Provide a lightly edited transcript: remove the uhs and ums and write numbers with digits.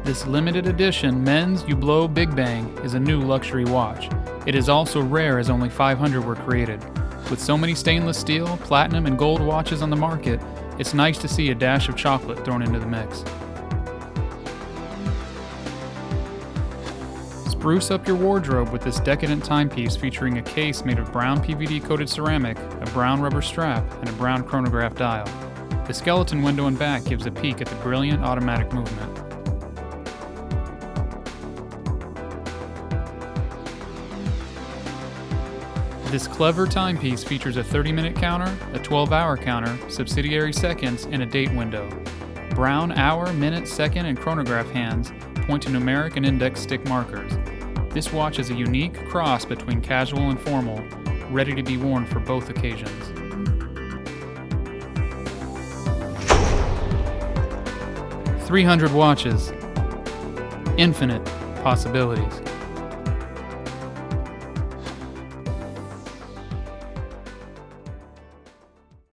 This limited edition men's Hublot Big Bang is a new luxury watch. It is also rare as only 500 were created. With so many stainless steel, platinum, and gold watches on the market, it's nice to see a dash of chocolate thrown into the mix. Spruce up your wardrobe with this decadent timepiece featuring a case made of brown PVD-coated ceramic, a brown rubber strap, and a brown chronograph dial. The skeleton window and back gives a peek at the brilliant automatic movement. This clever timepiece features a 30-minute counter, a 12-hour counter, subsidiary seconds, and a date window. Brown hour, minute, second, and chronograph hands point to numeric and index stick markers. This watch is a unique cross between casual and formal, ready to be worn for both occasions. "300 watches. Infinite possibilities."